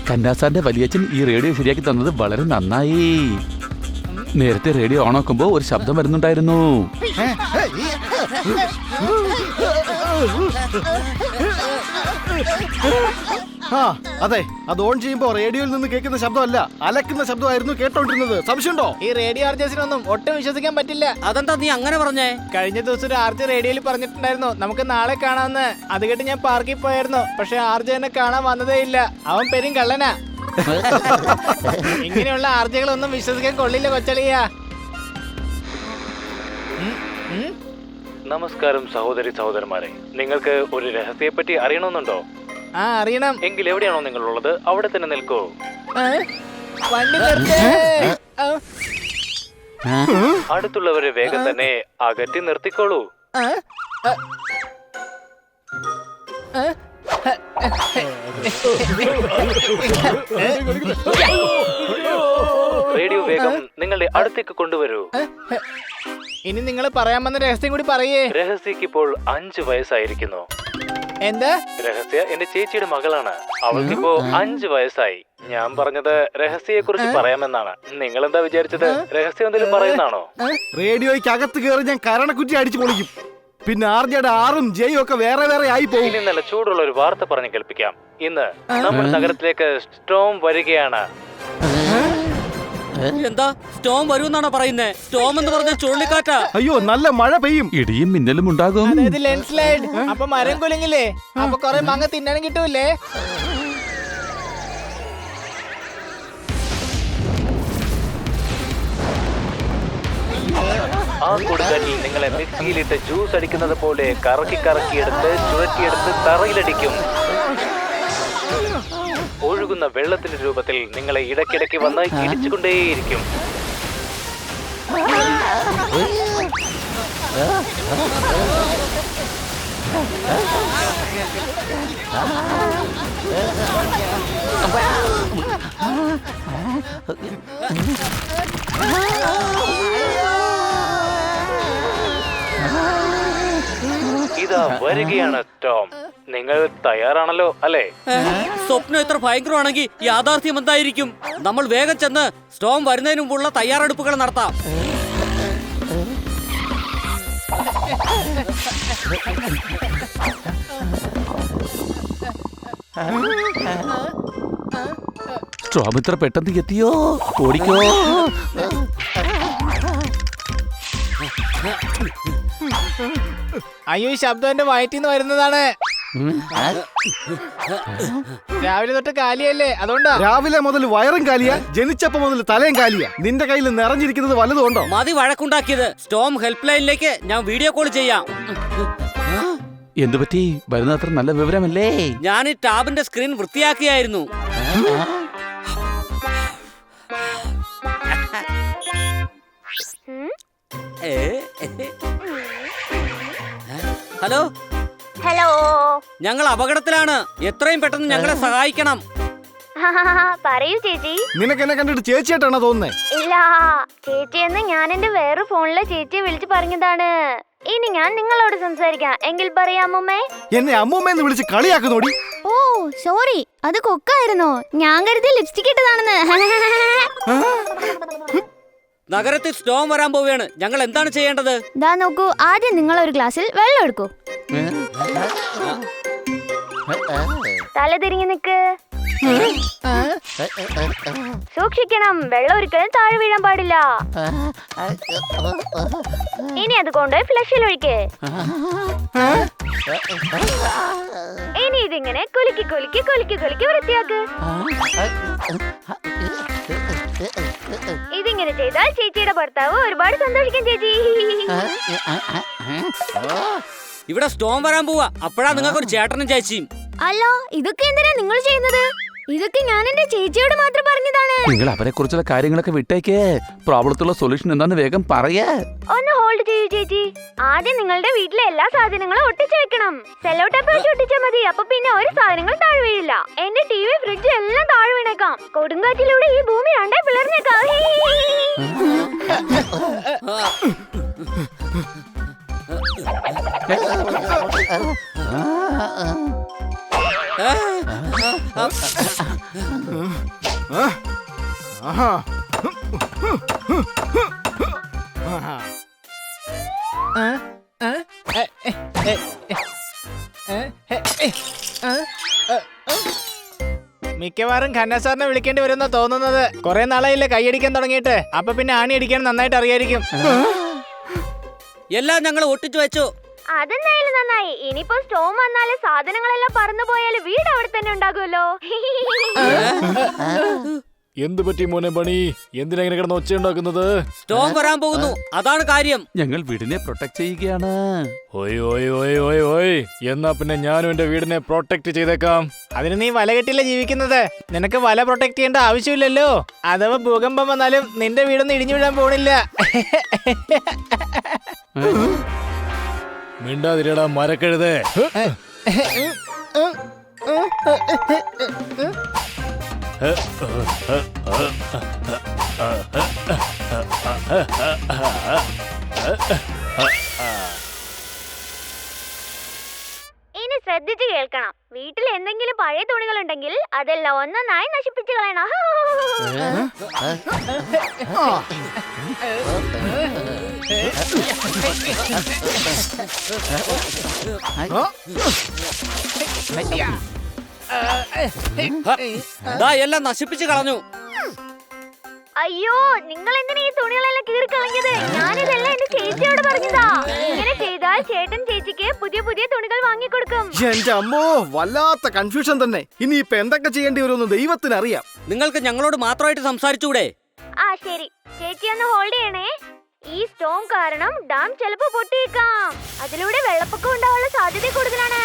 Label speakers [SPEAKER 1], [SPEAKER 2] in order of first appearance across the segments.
[SPEAKER 1] കന്നാസാറിന്റെ വലിയച്ഛൻ ഈ റേഡിയോ ശരിയാക്കി തന്നത് വളരെ നന്നായി. നേരത്തെ റേഡിയോ ഓണാക്കുമ്പോ ഒരു ശബ്ദം വരുന്നുണ്ടായിരുന്നു.
[SPEAKER 2] അതെ, അത് ഓൺ ചെയ്യുമ്പോ റേഡിയോയിൽ നിന്ന് കേൾക്കുന്ന ശബ്ദമല്ല, അലക്കുന്ന ശബ്ദമായിരുന്നു കേട്ടോണ്ടിരുന്നത്. സംശയമുണ്ടോ?
[SPEAKER 3] ഈ റേഡിയോ ആർജേഴ്സിനൊന്നും ഒട്ടും വിശ്വസിക്കാൻ പറ്റില്ല.
[SPEAKER 4] അതെന്താ നീ അങ്ങനെ പറഞ്ഞേ?
[SPEAKER 3] കഴിഞ്ഞ ദിവസം ഒരു ആർജ് റേഡിയോയിൽ പറഞ്ഞിട്ടുണ്ടായിരുന്നു നമുക്ക് നാളെ കാണാമെന്ന്. അത് കേട്ട് ഞാൻ പാർക്കിൽ പോയായിരുന്നു. പക്ഷെ ആർജ് എന്നെ കാണാൻ വന്നതേ ഇല്ല. അവൻ പെരും കള്ളനാ. ഇങ്ങനെയുള്ള ആർജകളൊന്നും വിശ്വസിക്കാൻ കൊള്ളില്ല കൊച്ചളിയാ.
[SPEAKER 5] നമസ്കാരം സഹോദരി സഹോദരന്മാരെ, നിങ്ങൾക്ക് ഒരു രഹസ്യത്തെ പറ്റി അറിയണമെന്നുണ്ടോ?
[SPEAKER 3] അറിയണം.
[SPEAKER 5] എങ്കിൽ എവിടെയാണോ നിങ്ങളുള്ളത് അവിടെ തന്നെ നിൽക്കൂ.
[SPEAKER 3] വണ്ടി നിർത്ത്.
[SPEAKER 5] അടുത്തുള്ളവരെ വേഗം തന്നെ അകറ്റി നിർത്തിക്കോളൂ. റേഡിയോ വേഗം നിങ്ങളുടെ അടുത്തേക്ക് കൊണ്ടുവരൂ.
[SPEAKER 3] ഇനി നിങ്ങൾ പറയാൻ വന്ന രഹസ്യം കൂടി പറയേ.
[SPEAKER 5] രഹസ്യക്ക് ഇപ്പോൾ 5 വയസ്സായിരിക്കുന്നു.
[SPEAKER 3] എന്താ?
[SPEAKER 5] രഹസ്യ എന്റെ ചേച്ചിയുടെ മകളാണ്. അവൾക്കിപ്പോ 5 വയസ്സായി. ഞാൻ പറഞ്ഞത് രഹസ്യയെ കുറിച്ച് പറയാമെന്നാണ്. നിങ്ങൾ എന്താ വിചാരിച്ചത്? രഹസ്യം എന്തെങ്കിലും പറയുന്നതാണോ?
[SPEAKER 2] റേഡിയോയ്ക്ക് അകത്ത് കയറി ഞാൻ കരണക്കുറ്റി അടിച്ചു പൊളിക്കും. പിന്നെ ആർജയുടെ ആറും ജയും ഒക്കെ വേറെ വേറെ ആയി പോകും.
[SPEAKER 5] ഇനി നല്ല ചൂടുള്ള ഒരു വാർത്ത പറഞ്ഞു കേൾപ്പിക്കാം. ഇന്ന് നമ്മുടെ നഗരത്തിലേക്ക് സ്റ്റോം വരികയാണ്.
[SPEAKER 4] എന്താ സ്റ്റോം വരുമെന്നാണോ പറയുന്നേ? സ്റ്റോം എന്ന് പറഞ്ഞ ചുഴലിക്കാറ്റാ.
[SPEAKER 2] അയ്യോ, നല്ല മഴ പെയ്യും,
[SPEAKER 1] ഇടിയും മിന്നലും ഉണ്ടാകും.
[SPEAKER 3] അതായത് ലാൻഡ് സ്ലൈഡ്. അപ്പൊ മരം കുലുങ്ങില്ലേ? അപ്പൊ കൊറേ മാങ്ങ തിന്നാനും കിട്ടൂല്ലേ?
[SPEAKER 5] ആ കൊടുങ്കാറ്റിൽ നിങ്ങളെ മിക്സിയിലിട്ട് ജ്യൂസ് അടിക്കുന്നത് പോലെ കറക്കി കറക്കിയെടുത്ത് ചുഴറ്റിയെടുത്ത് തറയിലടിക്കും. ഒഴുകുന്ന വെള്ളത്തിന്റെ രൂപത്തിൽ നിങ്ങളെ ഇടയ്ക്കിടയ്ക്ക് വന്ന് ഇടിച്ചുകൊണ്ടേയിരിക്കും. ഇതാ വരികയാണ് സ്റ്റോം. നിങ്ങൾ തയ്യാറാണല്ലോ അല്ലേ?
[SPEAKER 4] സ്വപ്നം എത്ര ഭയങ്കരമാണെങ്കിൽ യാഥാർത്ഥ്യം എന്തായിരിക്കും? നമ്മൾ വേഗം ചെന്ന് സ്റ്റോം വരുന്നതിന് മുമ്പുള്ള തയ്യാറെടുപ്പുകൾ നടത്താം.
[SPEAKER 1] സ്റ്റോം ഇത്ര പെട്ടെന്ന് എത്തിയോ? ഓടിക്കോ.
[SPEAKER 3] അയ്യോ, ഈ ശബ്ദം എന്റെ വയറ്റിന്ന് വരുന്നതാണ്. രാവിലെ തൊട്ട് കാലിയല്ലേ, അതുകൊണ്ടാ.
[SPEAKER 2] രാവിലെ മുതൽ വയറും കാലിയാ, ജനിച്ചപ്പോ മുതൽ തലയും കാലിയാ. നിന്റെ കയ്യിൽ നിറഞ്ഞിരിക്കുന്നത് വല്ലതും ഉണ്ടോ?
[SPEAKER 4] മതി വഴക്കുണ്ടാക്കിയത്. സ്റ്റോം ഹെൽപ്പ് ലൈനിലേക്ക് ഞാൻ വീഡിയോ കോൾ ചെയ്യാം.
[SPEAKER 1] എന്തു പറ്റി? വരുന്നത്ര നല്ല വിവരമല്ലേ?
[SPEAKER 4] ഞാൻ ഈ ടാബിന്റെ സ്ക്രീൻ വൃത്തിയാക്കിയായിരുന്നു. ഹലോ
[SPEAKER 6] ഹലോ,
[SPEAKER 4] ഞങ്ങൾ അപകടത്തിലാണ്. എത്രയും പെട്ടെന്ന് ഞങ്ങളെ സഹായിക്കണം.
[SPEAKER 6] പറയൂ ചേച്ചി.
[SPEAKER 2] നിനക്ക് എന്നെ കണ്ടിട്ട് ചേച്ചിയായിട്ടാണോ തോന്നുന്നേ?
[SPEAKER 6] ഇല്ല, ചേച്ചിയെന്ന് ഞാൻ എന്റെ വേറെ ഫോണിലെ ചേച്ചിയെ വിളിച്ചു പറഞ്ഞതാണ്. ഇനി ഞാൻ നിങ്ങളോട് സംസാരിക്കാം. എങ്കിൽ പറയാമേ.
[SPEAKER 2] എന്നെ അമ്മൂമ്മയെന്ന് വിളിച്ച് കളിയാക്കുന്നോടി.
[SPEAKER 6] ഓ സോറി, അത് കൊക്കായിരുന്നോ? ഞാൻ കരുതി ലിപ്സ്റ്റിക് ഇട്ടതാണെന്ന്.
[SPEAKER 4] നഗരത്തിൽ സ്റ്റോം വരാൻ പോവുകയാണ്. ഞങ്ങൾ എന്താണ് ചെയ്യേണ്ടത്?
[SPEAKER 6] ദാ നോക്കൂ, ആദ്യം നിങ്ങൾ ഒരു ഗ്ലാസ്സിൽ വെള്ളം എടുക്കൂ. തല തിരിഞ്ഞു നിക്ക്. സൂക്ഷിക്കണം, വെള്ളം ഒരിക്കലും താഴെ വീഴാൻ പാടില്ല. ഇനി അതുകൊണ്ട് ഫ്ലഷിൽ ഒഴിക്ക്. ഇനി ഇതിങ്ങനെ കുലുക്കി കുലുക്കി കുലുക്കി കുലുക്കി വൃത്തിയാക്ക്. ഇതിങ്ങനെ ചെയ്താൽ ചേച്ചിയുടെ ഭർത്താവ് ഒരുപാട് സന്തോഷിക്കും ചേച്ചി.
[SPEAKER 4] ഇവിടെ സ്റ്റോം വരാൻ പോവാ. അപ്പോഴാ നിങ്ങൾക്ക് ഒരു ചേട്ടനും ചേച്ചിയും.
[SPEAKER 6] അല്ലോ, ഇതൊക്കെ എന്തിനാ നിങ്ങൾ ചെയ്യുന്നത്? ഇതൊക്കെ ഞാൻ എന്റെ ചേച്ചിയോട് മാത്രം പറഞ്ഞതാണ്.
[SPEAKER 1] നിങ്ങൾ അവരെ കുറിച്ചുള്ള കാര്യങ്ങളൊക്കെ വിട്ടേക്ക്. പ്രോബ്ലത്തിലുള്ള സൊല്യൂഷൻ എന്താന്ന് വേഗം പറയാ.
[SPEAKER 6] ഒന്ന് ഹോൾഡ് ചെയ്യൂ ചേച്ചി. ആദ്യം നിങ്ങളുടെ വീട്ടിലെ എല്ലാ സാധനങ്ങളും ഒട്ടിച്ചു വെക്കണം. സെല്ലോ ടേപ്പ് വെച്ച് ഒട്ടിച്ചാൽ മതി. അപ്പൊ പിന്നെ ഒരു സാധനങ്ങൾ താഴെ വീഴില്ല. എന്റെ ടിവി, ഫ്രിഡ്ജ് എല്ലാം താഴെ വീണേക്കാം. കൊടുങ്കാറ്റിലൂടെ ഈ ഭൂമി രണ്ടേ പിളർന്നേക്കാം.
[SPEAKER 3] മിക്കവാറും ഖന്ന സാറിനെ വിളിക്കേണ്ടി വരുന്ന തോന്നുന്നത്. കുറെ നാളായില്ലേ കൈയടിക്കാൻ തുടങ്ങിയിട്ട്. അപ്പൊ പിന്നെ ആണി അടിക്കാൻ നന്നായിട്ട് അറിയായിരിക്കും.
[SPEAKER 4] എല്ലാം ഞങ്ങൾ ഒട്ടിച്ചു വെച്ചു.
[SPEAKER 6] അതെന്തായാലും നന്നായി. ഇനിയിപ്പോ സ്റ്റോം വന്നാല് സാധനങ്ങളെല്ലാം പറന്നു പോയാല് വീട് അവിടെ തന്നെ ഉണ്ടാകുമല്ലോ.
[SPEAKER 2] എന്ത് പറ്റി മോനെ പണി? എന്തിനാ ഇങ്ങനെ കിടന്ന് ഒച്ച ഉണ്ടാക്കുന്നത്?
[SPEAKER 4] സ്റ്റോം വരാൻ പോകുന്നു, അതാണ് കാര്യം.
[SPEAKER 1] ഞങ്ങൾ വീടിനെ പ്രൊട്ടക്ട് ചെയ്യുകയാണ്.
[SPEAKER 2] ഓയ് ഓയ് ഓയ് ഓയ് ഓയ്, എന്നാ പിന്നെ ഞാനും എന്റെ വീടിനെ പ്രൊട്ടക്ട് ചെയ്തേക്കാം.
[SPEAKER 3] അതിന് നീ വല കെട്ടില്ല ജീവിക്കുന്നത്. നിനക്ക് വല പ്രൊട്ടക്ട് ചെയ്യേണ്ട ആവശ്യമില്ലല്ലോ. അഥവാ ഭൂകമ്പം വന്നാലും നിന്റെ വീടൊന്നും ഇടിഞ്ഞു വീഴാൻ പോണില്ല.
[SPEAKER 2] മിണ്ടാതിരിടാ മരക്കഴുതേ.
[SPEAKER 6] ഇനി ശ്രദ്ധിച്ചു കേൾക്കണം. വീട്ടിൽ എന്തെങ്കിലും പഴയ തുണികൾ ഉണ്ടെങ്കിൽ അതെല്ലാം ഒന്നൊന്നായി നശിപ്പിച്ചു കളയണം.
[SPEAKER 4] ദാ എല്ലാം നശിപ്പിച്ചു കളഞ്ഞു.
[SPEAKER 6] അയ്യോ, നിങ്ങൾ എന്തിനാ ഈ തുണികളെല്ലാം കീറിക്കളഞ്ഞത്? ഞാനിതെല്ലാം എന്റെ ചേച്ചിയോട് പറഞ്ഞതാ. ഇങ്ങനെ ചെയ്താൽ ചേട്ടൻ ചേച്ചിക്ക് പുതിയ പുതിയ തുണികൾ വാങ്ങിക്കൊടുക്കും.
[SPEAKER 2] എന്റെ അമ്മോ, വല്ലാത്ത കൺഫ്യൂഷൻ തന്നെ. ഇനി ഇപ്പൊ എന്തൊക്കെ ചെയ്യേണ്ടി വരുമെന്ന് ദൈവത്തിന് അറിയാം.
[SPEAKER 4] നിങ്ങൾക്ക് ഞങ്ങളോട് മാത്രമായിട്ട് സംസാരിച്ചൂടെ?
[SPEAKER 6] ആ ശരി, ചേച്ചി ഒന്ന് ഹോൾഡ് ചെയ്യണേ. ഈ സ്റ്റോം കാരണം ഡാം ചിലപ്പോ പൊട്ടിയേക്കാം. അതിലൂടെ വെള്ളപ്പൊക്കം ഉണ്ടാവാനുള്ള സാധ്യത കൂടുതലാണ്.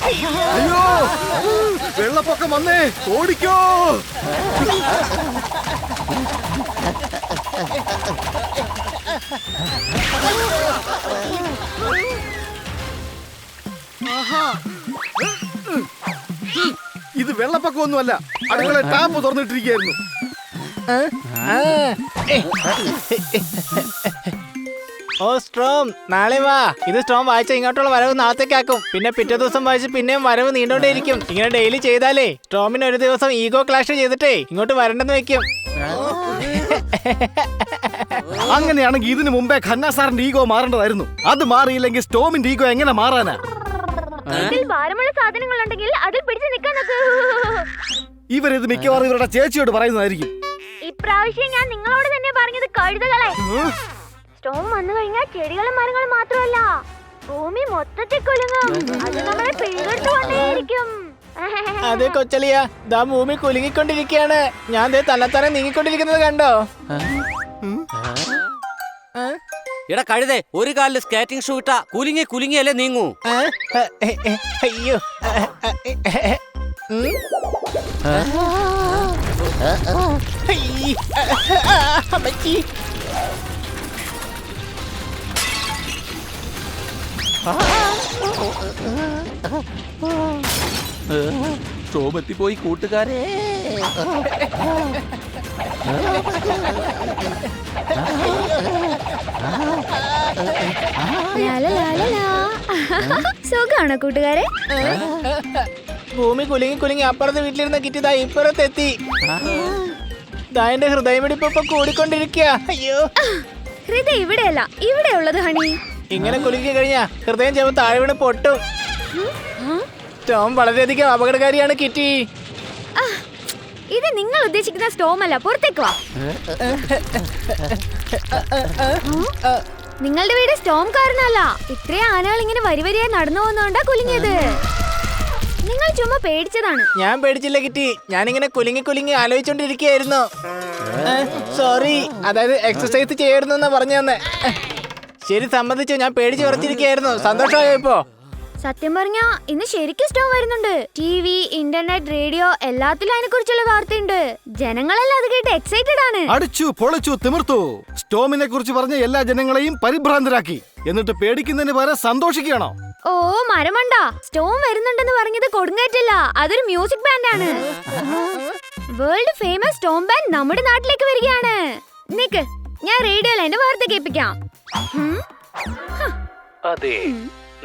[SPEAKER 2] അയ്യോ, വെള്ളപ്പൊക്കം വന്നേ, ഓടിക്കോ. ഇത് വെള്ളപ്പൊക്കമൊന്നുമല്ല, അടുക്കള ടാപ്പ് തുറന്നിട്ടിരിക്കുകയായിരുന്നു.
[SPEAKER 3] ഓ സ്ട്രോം, നാളെ വാ. ഇത് സ്ട്രോം വായിച്ച ഇങ്ങോട്ടുള്ള വരവ് നാളത്തേക്കാക്കും. പിന്നെ പിറ്റേ ദിവസം വായിച്ച് പിന്നെയും വരവ് നീണ്ടോണ്ടേയിരിക്കും. ഇങ്ങനെ ഡെയിലി ചെയ്താലേ സ്ട്രോമിന് ഒരു ദിവസം ഈഗോ ക്ലാഷ് ചെയ്തിട്ടേ ഇങ്ങോട്ട് വരണ്ടെന്ന് വെക്കും.
[SPEAKER 2] അങ്ങനെയാണെങ്കിൽ ഇതിനു മുമ്പേ ഖന്ന സാറിന്റെ ഈഗോ മാറേണ്ടതായിരുന്നു. അത് മാറിയില്ലെങ്കിൽ സ്റ്റോമിന്റെ ഈഗോ എങ്ങനെ മാറാനാ?
[SPEAKER 6] ഇതിൽ ഭാരമുള്ള സാധനങ്ങൾ ഉണ്ടെങ്കിൽ അതിൽ പിടിച്ചു നിൽക്കാൻ നോക്കൂ.
[SPEAKER 2] ഇവരിത് മിക്കവാറും ഇവരുടെ ചേച്ചിയോട് പറയുന്നതായിരിക്കും.
[SPEAKER 6] ഇപ്രാവശ്യം ഞാൻ നിങ്ങളോട് തന്നെ പറഞ്ഞത് കഴുതകളെ. സ്റ്റോം വന്നു കഴിഞ്ഞാൽ ചെടികളും മരങ്ങളും മാത്രമല്ല, ഭൂമി മൊത്തത്തിൽ കുലുങ്ങും. അത് നമ്മളെ പിഴുതെടുത്തുകൊണ്ടേയിരിക്കും.
[SPEAKER 3] അതെ കൊച്ചളിയ, ദാ ഭൂമി കുലുങ്ങിക്കൊണ്ടിരിക്കുകയാണ്. ഞാൻ ദേ തന്നെത്താനെ നീങ്ങിക്കൊണ്ടിരിക്കുന്നത് കണ്ടോ?
[SPEAKER 4] എടാ കഴുതേ, ഒരു കാലില് സ്കേറ്റിംഗ് ഷൂ ഇട്ടാ കുലുങ്ങിയല്ലേ നീങ്ങൂ.
[SPEAKER 3] അയ്യോ,
[SPEAKER 1] സ്റ്റോം എത്തിപ്പോയി കൂട്ടുകാരെ.
[SPEAKER 6] സുഖാണോ കൂട്ടുകാരെ?
[SPEAKER 3] ഭൂമി കുലുങ്ങി അപ്പുറത്തെ വീട്ടിലിരുന്ന കിറ്റി ദാ ഇപ്പുറത്തെത്തി. ദാ എന്റെ ഹൃദയമിടിപ്പ് കൂടിക്കൊണ്ടിരിക്കുക. അയ്യോ,
[SPEAKER 6] ഹൃദയം ഇവിടെയല്ല, ഇവിടെ ഉള്ളത് ഹണി.
[SPEAKER 3] ഇങ്ങനെ കുലുക്കി കഴിഞ്ഞാ ഹൃദയം ചിലപ്പോൾ താഴെ വീണ് പൊട്ടും. സ്റ്റോം വളരെയധികം അപകടകാരിയാണ് കിറ്റി.
[SPEAKER 6] ഇത് നിങ്ങൾ ഉദ്ദേശിക്കുന്ന സ്റ്റോം അല്ല, പുറത്തേക്ക് വാ. നിങ്ങളുടെ വീട് സ്റ്റോം കാരണമല്ല. ഇത്രയും ആനകൾ ഇങ്ങനെ വരിവരിയായി നടന്നു പോകുന്നോണ്ടാ കുലുങ്ങിയത്. നിങ്ങൾ ചുമ്മാ പേടിച്ചതാണ്.
[SPEAKER 3] ഞാൻ പേടിച്ചില്ല കിറ്റി, ഞാനിങ്ങനെ കുലുങ്ങി ആലോചിച്ചോണ്ടിരിക്കുകയായിരുന്നു. സോറി, അതായത് എക്സസൈസ് ചെയ്യായിരുന്നു എന്നാ പറഞ്ഞു തന്നെ. ശരി, സമ്മതിച്ചു, ഞാൻ പേടിച്ച് വിറച്ചിരിക്കുകയായിരുന്നു. സന്തോഷമായോ ഇപ്പോ?
[SPEAKER 6] സത്യം പറഞ്ഞാ ഇന്ന് ശരിക്കും സ്റ്റോം വരുന്നുണ്ട്. ടിവി, ഇന്റർനെറ്റ്, റേഡിയോ എല്ലാത്തിലും അതിനെ കുറിച്ചുള്ള വാർത്തയുണ്ട്. ജനങ്ങളെല്ലാം അത് കേട്ട് എക്സൈറ്റഡ് ആണ്.
[SPEAKER 2] അടിച്ചു പൊളിച്ചു തിമിർത്തു. സ്റ്റോമിനെ കുറിച്ച് പറഞ്ഞ എല്ലാ ജനങ്ങളെയും പരിഭ്രാന്തരാക്കി. എന്നിട്ട് പേടിക്കുന്നതിന് പകരം സന്തോഷിക്കുകയാണോ?
[SPEAKER 6] ഓ മരമണ്ട, സ്റ്റോം വരുന്നുണ്ടെന്ന് പറഞ്ഞത് കൊടുങ്കാറ്റല്ല, അതൊരു മ്യൂസിക് ബാൻഡാണ്. വേൾഡ് ഫേമസ് സ്റ്റോം ബാൻഡ് നമ്മുടെ നാട്ടിലേക്ക് വരികയാണ്. നിക്ക്, ഞാൻ റേഡിയോയിൽ എന്റെ വാർത്ത കേൾപ്പിക്കാം.
[SPEAKER 5] അതെ,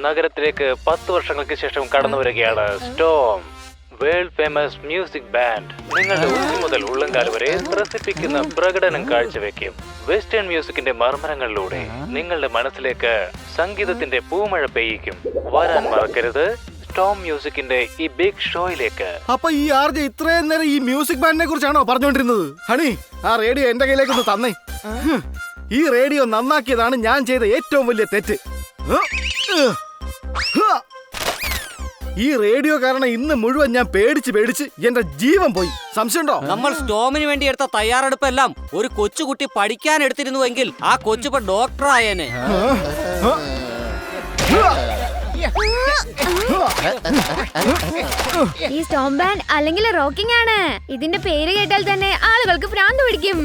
[SPEAKER 5] നഗരത്തിലേക്ക് 10 വർഷങ്ങൾക്ക് ശേഷം കടന്നു വരികയാണ് Storm. World famous music band നിങ്ങളുടെ ഉച്ചി മുതൽ ഉള്ളംകാൽ വരെ ത്രസിപ്പിക്കുന്ന പ്രകടനം കാഴ്ചവെക്കും. വെസ്റ്റേൺ മ്യൂസിക്കിന്റെ മർമ്മരങ്ങളിലൂടെ നിങ്ങളുടെ മനസ്സിലേക്ക് സംഗീതത്തിന്റെ പൂമഴ പെയ്യിക്കും. വരാൻ മറക്കരുത് സ്റ്റോം മ്യൂസിക്കിന്റെ ഈ ബിഗ് ഷോയിലേക്ക്.
[SPEAKER 2] അപ്പൊ ഈ ആർജെ ഇത്രയും നേരം ഈ മ്യൂസിക് ബാൻഡിനെ കുറിച്ചാണോ പറഞ്ഞുകൊണ്ടിരുന്നത്? ഹണി, ആ റേഡിയോ എന്റെ കയ്യിലേക്ക് ഒന്ന് തന്നേ. ഈ റേഡിയോ നന്നാക്കിയതാണ് ഞാൻ ചെയ്ത ഏറ്റവും വലിയ തെറ്റ്. ഈ റേഡിയോ കാരണം ഇന്ന് മുഴുവൻ ഞാൻ പേടിച്ച് എന്റെ ജീവൻ പോയി. സംശയമുണ്ടോ?
[SPEAKER 4] നമ്മൾ സ്റ്റോമിന് വേണ്ടി എടുത്ത തയ്യാറെടുപ്പെല്ലാം ഒരു കൊച്ചുകുട്ടി പഠിക്കാൻ എടുത്തിരുന്നുവെങ്കിൽ ആ കൊച്ചിപ്പോ ഡോക്ടർ ആയേനെ.
[SPEAKER 6] ഈ സ്റ്റോം ബാൻഡ് അല്ലെങ്കിൽ റോക്കിംഗ് ആണ്. ഇതിന്റെ പേര് കേട്ടാൽ തന്നെ ആളുകൾക്ക് ഭ്രാന്ത് പിടിക്കും.